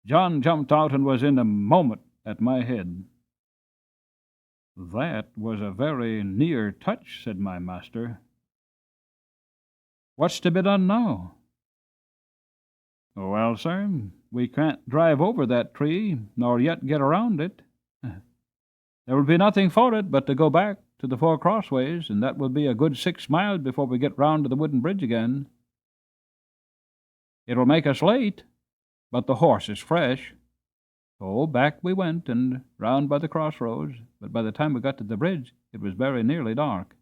John jumped out and was in a moment at my head. "That was a very near touch," said my master. "What's to be done now?" "Well, sir, we can't drive over that tree, nor yet get around it. There will be nothing for it but to go back to the Four Crossways, and that will be a good 6 miles before we get round to the wooden bridge again. It will make us late, but the horse is fresh." So back we went, and round by the crossroads, but by the time we got to the bridge, it was very nearly dark.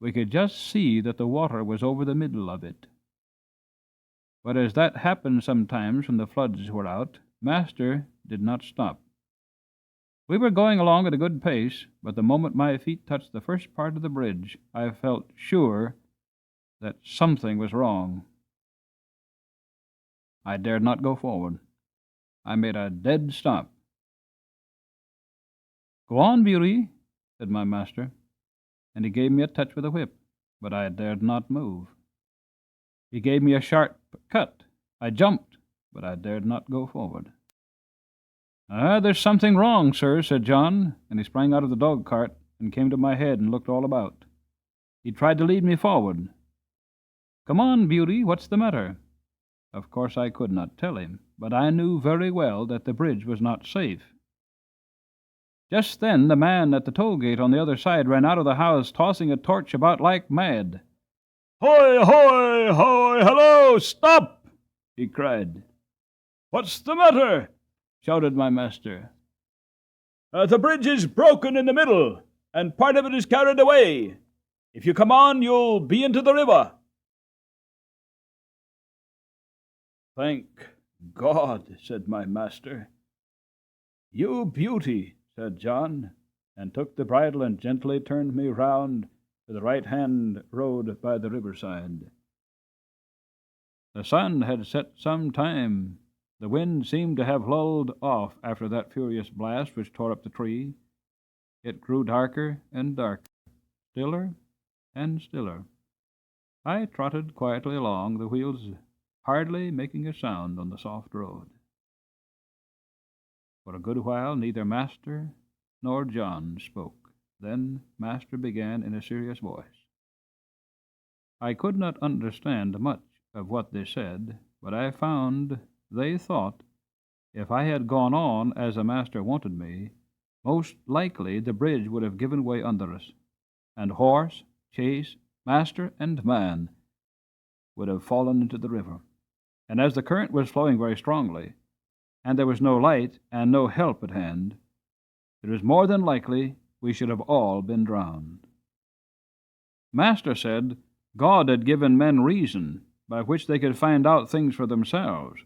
We could just see that the water was over the middle of it. But as that happened sometimes when the floods were out, Master did not stop. We were going along at a good pace, but the moment my feet touched the first part of the bridge, I felt sure that something was wrong. I dared not go forward. I made a dead stop. "Go on, Beauty," said my master, and he gave me a touch with a whip, but I dared not move. He gave me a sharp cut. I jumped, but I dared not go forward. "There's something wrong, sir," said John, and he sprang out of the dog-cart and came to my head and looked all about. He tried to lead me forward. "Come on, Beauty, what's the matter?" Of course I could not tell him, but I knew very well that the bridge was not safe. Just then the man at the toll-gate on the other side ran out of the house, tossing a torch about like mad. "Hoy, hoy, hoy, hello, stop!" he cried. "What's the matter?" shouted my master. "The bridge is broken in the middle, and part of it is carried away. If you come on, you'll be into the river." "Thank God," said my master. "You beauty," said John, and took the bridle and gently turned me round to the right-hand road by the riverside. The sun had set some time. The wind seemed to have lulled off after that furious blast which tore up the tree. It grew darker and darker, stiller and stiller. I trotted quietly along, the wheels hardly making a sound on the soft road. For a good while neither Master nor John spoke. Then Master began in a serious voice. I could not understand much of what they said, but I found they thought if I had gone on as a master wanted me, most likely the bridge would have given way under us, and horse, chaise, master, and man would have fallen into the river. And as the current was flowing very strongly, and there was no light and no help at hand, it was more than likely we should have all been drowned. Master said God had given men reason by which they could find out things for themselves,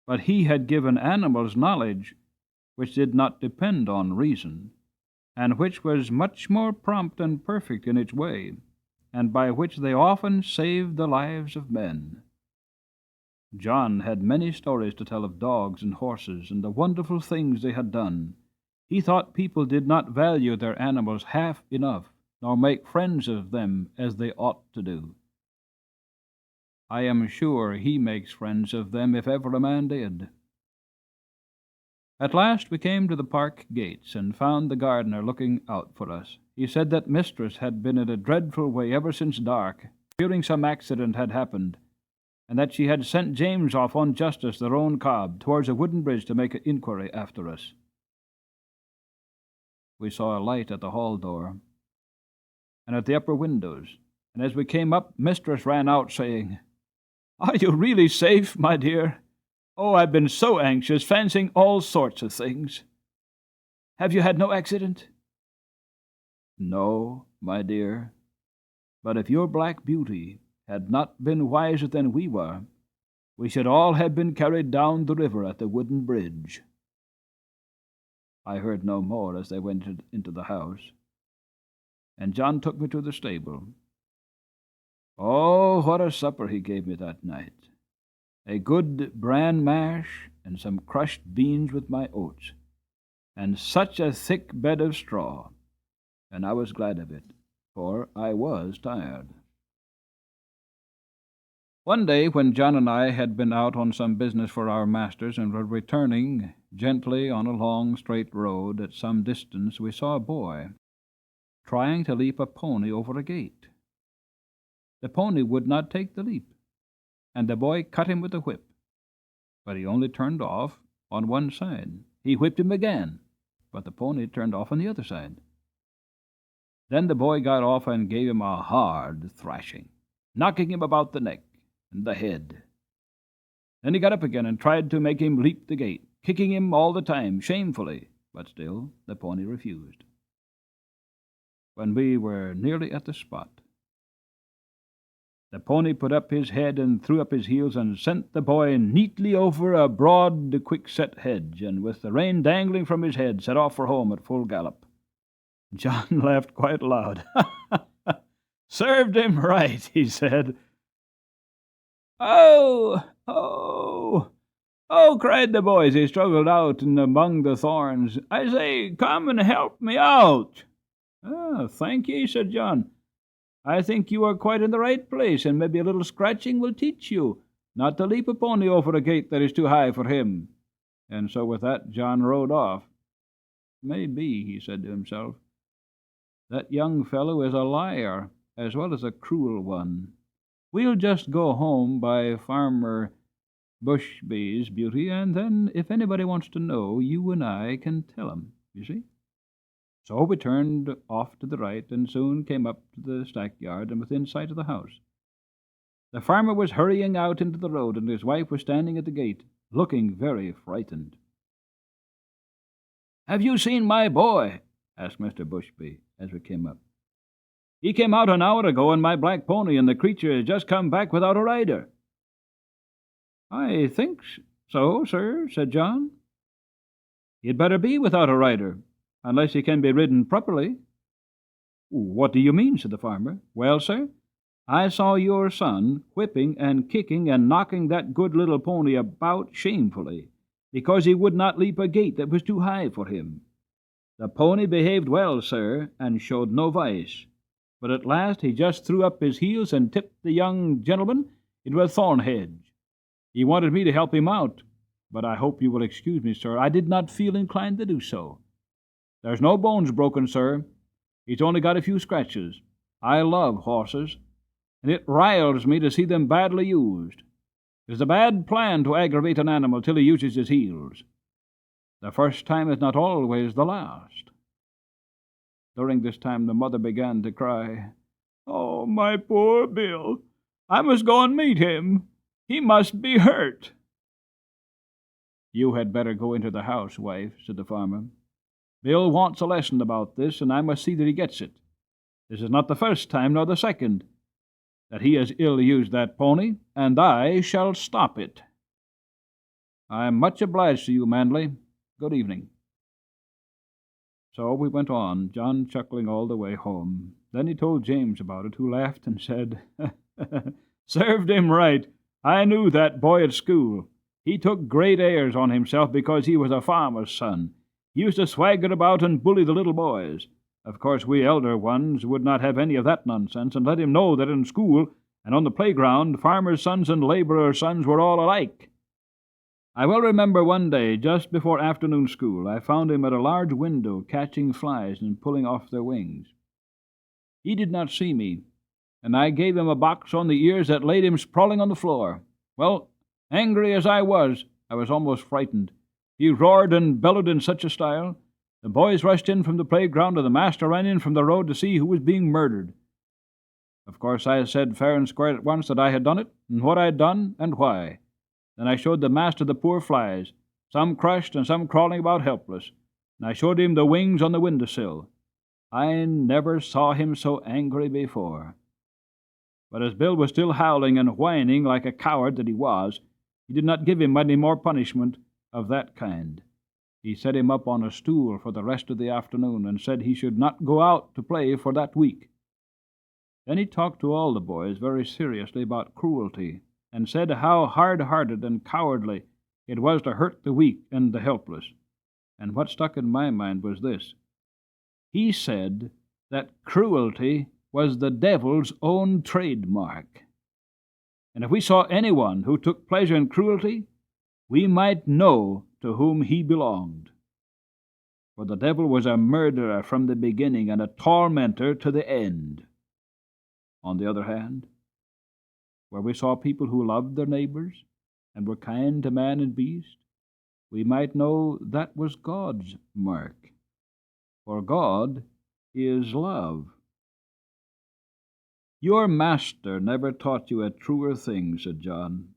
but he had given animals knowledge which did not depend on reason, and which was much more prompt and perfect in its way, and by which they often saved the lives of men. John had many stories to tell of dogs and horses and the wonderful things they had done. He thought people did not value their animals half enough, nor make friends of them as they ought to do. I am sure he makes friends of them if ever a man did. At last we came to the park gates and found the gardener looking out for us. He said that mistress had been in a dreadful way ever since dark, fearing some accident had happened, and that she had sent James off on justice, their own cob, towards a wooden bridge to make an inquiry after us. We saw a light at the hall door and at the upper windows, and as we came up, mistress ran out, saying, "Are you really safe, my dear? Oh, I've been so anxious, fancying all sorts of things. Have you had no accident?" "No, my dear, but if your black beauty had not been wiser than we were, we should all have been carried down the river at the wooden bridge." I heard no more as they went into the house, and John took me to the stable. Oh, what a supper he gave me that night! A good bran mash and some crushed beans with my oats, and such a thick bed of straw, and I was glad of it, for I was tired. One day, when John and I had been out on some business for our masters and were returning gently on a long straight road, at some distance we saw a boy trying to leap a pony over a gate. The pony would not take the leap, and the boy cut him with a whip, but he only turned off on one side. He whipped him again, but the pony turned off on the other side. Then the boy got off and gave him a hard thrashing, knocking him about the neck and the head. Then he got up again and tried to make him leap the gate, kicking him all the time, shamefully, but still the pony refused. When we were nearly at the spot, the pony put up his head and threw up his heels and sent the boy neatly over a broad, quick-set hedge, and with the rein dangling from his head, set off for home at full gallop. John laughed quite loud. "Served him right," he said. "Oh, oh, oh," cried the boy as he struggled out and among the thorns. "I say, come and help me out." "Ah, thank ye," said John. "I think you are quite in the right place, and maybe a little scratching will teach you not to leap a pony over a gate that is too high for him." And so with that John rode off. "Maybe," he said to himself, "that young fellow is a liar as well as a cruel one. We'll just go home by Farmer Bushby's, Beauty, and then if anybody wants to know, you and I can tell 'em, you see." So we turned off to the right, and soon came up to the stackyard and within sight of the house. The farmer was hurrying out into the road, and his wife was standing at the gate, looking very frightened. "Have you seen my boy?" asked Mr. Bushby, as we came up. "He came out an hour ago on my black pony, and the creature has just come back without a rider." "I think so, sir," said John. "He'd better be without a rider, unless he can be ridden properly." "What do you mean?" said the farmer. "Well, sir, I saw your son whipping and kicking and knocking that good little pony about shamefully, because he would not leap a gate that was too high for him. The pony behaved well, sir, and showed no vice, but at last he just threw up his heels and tipped the young gentleman into a thorn hedge. He wanted me to help him out, but I hope you will excuse me, sir, I did not feel inclined to do so. There's no bones broken, sir. He's only got a few scratches. I love horses, and it riles me to see them badly used. It is a bad plan to aggravate an animal till he uses his heels. The first time is not always the last." During this time the mother began to cry. "Oh, my poor Bill! I must go and meet him. He must be hurt." "You had better go into the house, wife," said the farmer. "Bill wants a lesson about this, and I must see that he gets it. This is not the first time, nor the second, that he has ill-used that pony, and I shall stop it. I am much obliged to you, Manley. Good evening." So we went on, John chuckling all the way home. Then he told James about it, who laughed and said, "Served him right. I knew that boy at school. He took great airs on himself because he was a farmer's son. He used to swagger about and bully the little boys. Of course, we elder ones would not have any of that nonsense, and let him know that in school and on the playground farmers' sons and laborers' sons were all alike. I well remember one day, just before afternoon school, I found him at a large window catching flies and pulling off their wings. He did not see me, and I gave him a box on the ears that laid him sprawling on the floor. Well, angry as I was almost frightened. He roared and bellowed in such a style. The boys rushed in from the playground, and the master ran in from the road to see who was being murdered. Of course, I said fair and square at once that I had done it, and what I had done, and why. Then I showed the master the poor flies, some crushed and some crawling about helpless, and I showed him the wings on the window-sill. I never saw him so angry before. But as Bill was still howling and whining like a coward that he was, he did not give him any more punishment of that kind. He set him up on a stool for the rest of the afternoon, and said he should not go out to play for that week. Then he talked to all the boys very seriously about cruelty, and said how hard-hearted and cowardly it was to hurt the weak and the helpless. And what stuck in my mind was this. He said that cruelty was the devil's own trademark. and if we saw anyone who took pleasure in cruelty, we might know to whom he belonged. For the devil was a murderer from the beginning and a tormentor to the end. On the other hand, where we saw people who loved their neighbors and were kind to man and beast, we might know that was God's mark. For God is love. Your master never taught you a truer thing, said John.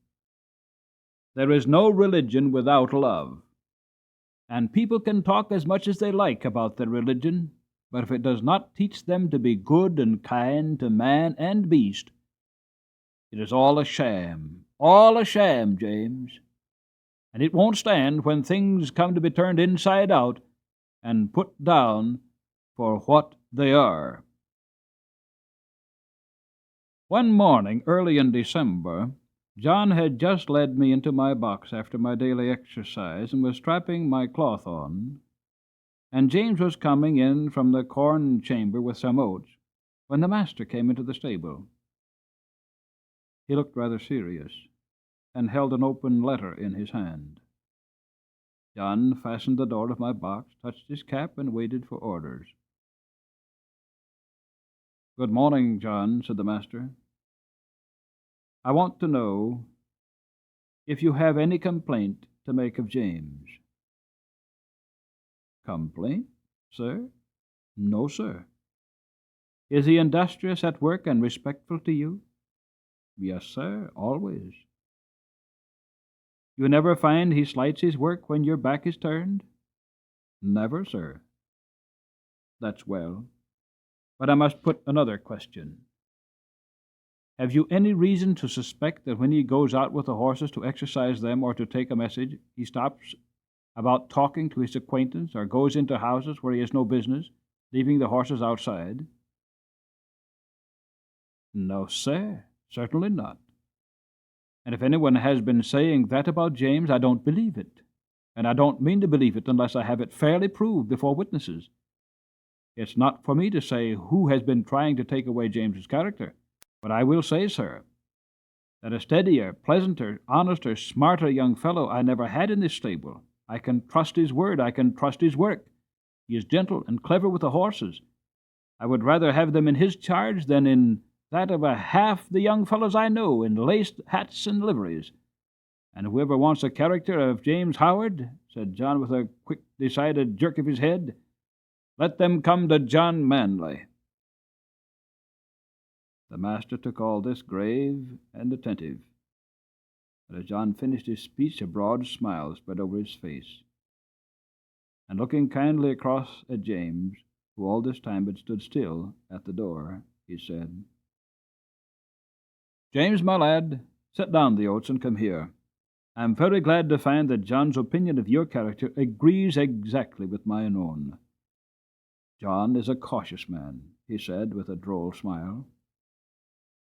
There is no religion without love. And people can talk as much as they like about their religion, but if it does not teach them to be good and kind to man and beast, it is all a sham, James. And it won't stand when things come to be turned inside out and put down for what they are. One morning, early in December, John had just led me into my box after my daily exercise and was strapping my cloth on, and James was coming in from the corn chamber with some oats, when the master came into the stable. He looked rather serious, and held an open letter in his hand. John fastened the door of my box, touched his cap, and waited for orders. "Good morning, John," said the master. "I want to know if you have any complaint to make of James." "Complaint, sir? No, sir." "Is he industrious at work and respectful to you?" "Yes, sir, always." "You never find he slights his work when your back is turned?" "Never, sir." "That's well. But I must put another question. Have you any reason to suspect that when he goes out with the horses to exercise them or to take a message, he stops about talking to his acquaintance or goes into houses where he has no business, leaving the horses outside?" "No, sir, certainly not. And if anyone has been saying that about James, I don't believe it. And I don't mean to believe it unless I have it fairly proved before witnesses. It's not for me to say who has been trying to take away James's character, but I will say, sir, that a steadier, pleasanter, honester, smarter young fellow I never had in this stable. I can trust his word, I can trust his work. He is gentle and clever with the horses. I would rather have them in his charge than in that of a half the young fellows I know in laced hats and liveries. And whoever wants a character of James Howard," said John with a quick, decided jerk of his head, "let them come to John Manley." The master took all this grave and attentive, but as John finished his speech a broad smile spread over his face, and looking kindly across at James, who all this time had stood still at the door, he said, "James, my lad, set down the oats and come here. I am very glad to find that John's opinion of your character agrees exactly with mine own. John is a cautious man," he said with a droll smile,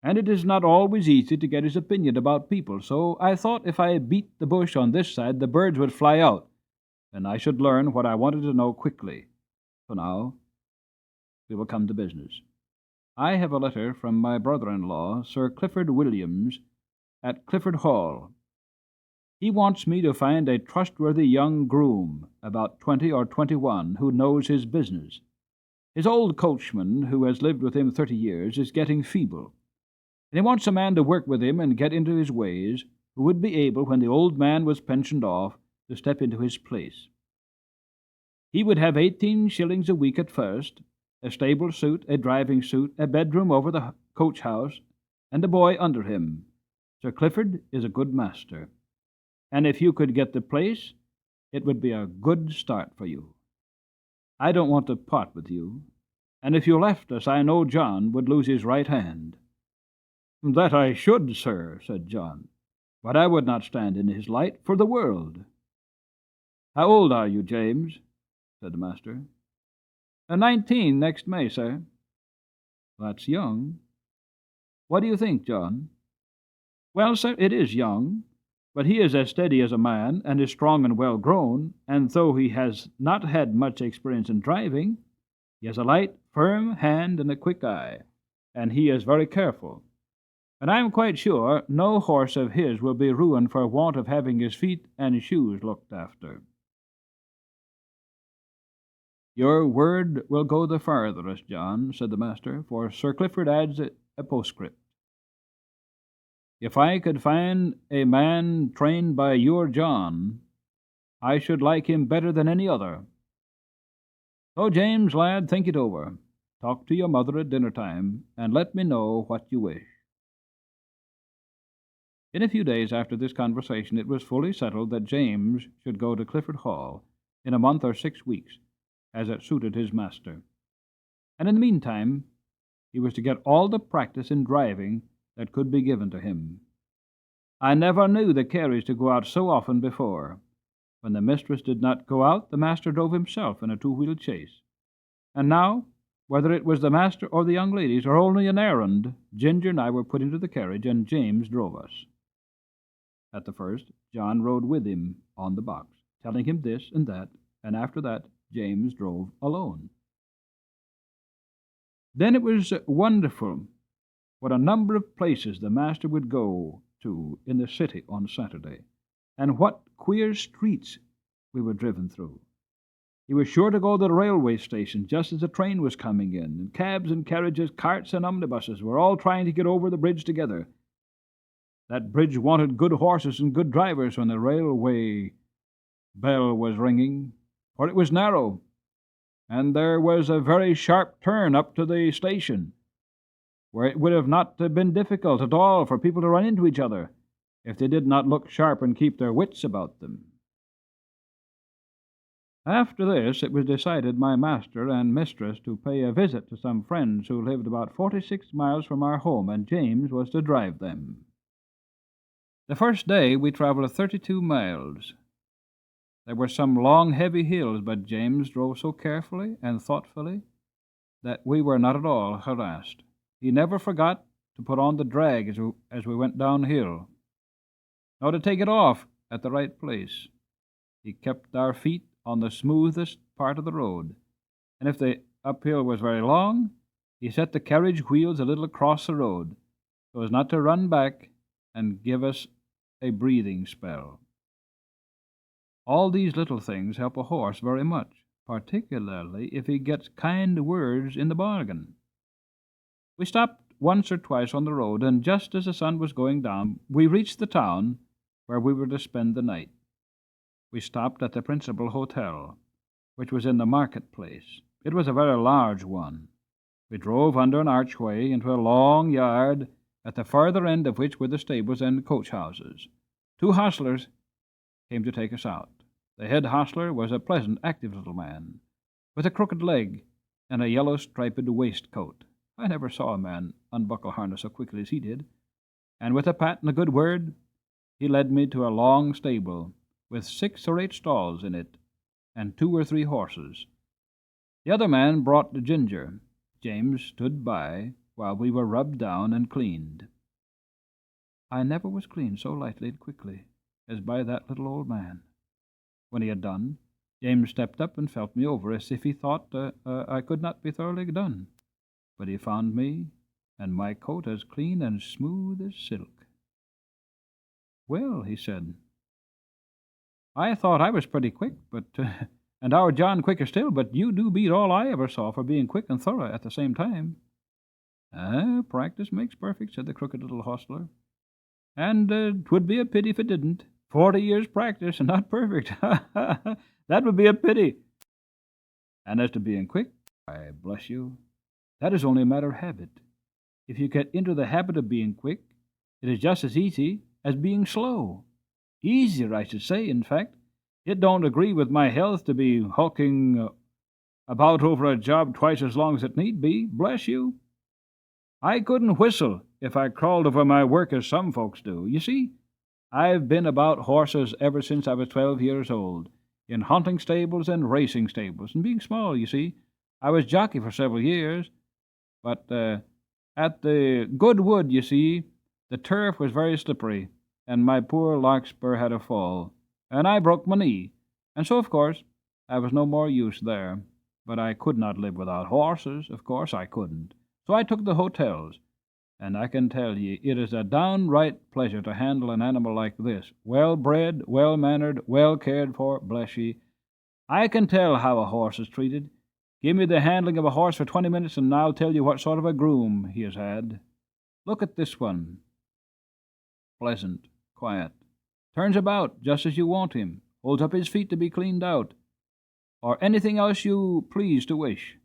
"and it is not always easy to get his opinion about people, so I thought if I beat the bush on this side, the birds would fly out, and I should learn what I wanted to know quickly. So now we will come to business. I have a letter from my brother-in-law, Sir Clifford Williams, at Clifford Hall. He wants me to find a trustworthy young groom, about 20 or 21, who knows his business. His old coachman, who has lived with him 30 years, is getting feeble, and he wants a man to work with him and get into his ways, who would be able, when the old man was pensioned off, to step into his place. He would have 18 shillings a week at first, a stable suit, a driving suit, a bedroom over the coach-house, and a boy under him. Sir Clifford is a good master, and if you could get the place, it would be a good start for you. I don't want to part with you, and if you left us, I know John would lose his right hand." "That I should, sir," said John, "but I would not stand in his light for the world." "How old are you, James?" said the master. 19 next May, sir." "That's young. What do you think, John?" "Well, sir, it is young, but he is as steady as a man, and is strong and well grown, and though he has not had much experience in driving, he has a light, firm hand and a quick eye, and he is very careful. and I am quite sure no horse of his will be ruined for want of having his feet and shoes looked after. Your word will go the farthest, John, said the master, for Sir Clifford adds a postscript. If I could find a man trained by your John, I should like him better than any other. So, James, lad, think it over. Talk to your mother at dinner time, and let me know what you wish. In a few days after this conversation, it was fully settled that James should go to Clifford Hall in a month or 6 weeks, as it suited his master. And in the meantime, he was to get all the practice in driving that could be given to him. I never knew the carriage to go out so often before. When the mistress did not go out, the master drove himself in a two-wheeled chaise. And now, whether it was the master or the young ladies, or only an errand, Ginger and I were put into the carriage, and James drove us. At the first, John rode with him on the box, telling him this and that, and after that, James drove alone. Then it was wonderful what a number of places the master would go to in the city on Saturday, and what queer streets we were driven through. He was sure to go to the railway station just as the train was coming in, and cabs and carriages, carts and omnibuses were all trying to get over the bridge together. That bridge wanted good horses and good drivers when the railway bell was ringing, for it was narrow, and there was a very sharp turn up to the station, where it would have not been difficult at all for people to run into each other if they did not look sharp and keep their wits about them. After this, it was decided my master and mistress to pay a visit to some friends who lived about 46 miles from our home, and James was to drive them. The first day we traveled 32 miles. There were some long, heavy hills, but James drove so carefully and thoughtfully that we were not at all harassed. He never forgot to put on the drag as we went downhill, nor to take it off at the right place. He kept our feet on the smoothest part of the road, and if the uphill was very long, he set the carriage wheels a little across the road, so as not to run back and give us a breathing spell. All these little things help a horse very much, particularly if he gets kind words in the bargain. We stopped once or twice on the road, and just as the sun was going down, we reached the town where we were to spend the night. We stopped at the principal hotel, which was in the marketplace. It was a very large one. We drove under an archway into a long yard, at the farther end of which were the stables and coach houses. 2 hostlers came to take us out. The head hostler was a pleasant, active little man, with a crooked leg and a yellow striped waistcoat. I never saw a man unbuckle harness so quickly as he did, and with a pat and a good word, he led me to a long stable with 6 or 8 stalls in it, and 2 or 3 horses. The other man brought the Ginger. James stood by while we were rubbed down and cleaned. I never was cleaned so lightly and quickly as by that little old man. When he had done, James stepped up and felt me over, as if he thought I could not be thoroughly done. But he found me and my coat as clean and smooth as silk. "Well," he said, "I thought I was pretty quick, but and our John quicker still, but you do beat all I ever saw for being quick and thorough at the same time." "Practice makes perfect," said the crooked little hostler. "And 'twould be a pity if it didn't. 40 years' practice and not perfect. That would be a pity. And as to being quick, why, bless you, that is only a matter of habit. If you get into the habit of being quick, it is just as easy as being slow. Easier, I should say, in fact. It don't agree with my health to be hulking about over a job twice as long as it need be, bless you. I couldn't whistle if I crawled over my work as some folks do. You see, I've been about horses ever since I was 12 years old, in hunting stables and racing stables, and being small, you see, I was jockey for several years, but at the Goodwood, you see, the turf was very slippery, and my poor larkspur had a fall, and I broke my knee, and so, of course, I was no more use there. But I could not live without horses, of course I couldn't. So I took the hotels, and I can tell ye it is a downright pleasure to handle an animal like this, well-bred, well-mannered, well-cared for, bless ye. I can tell how a horse is treated. Give me the handling of a horse for 20 minutes, and I'll tell you what sort of a groom he has had. Look at this one. Pleasant, quiet. Turns about just as you want him. Holds up his feet to be cleaned out, or anything else you please to wish.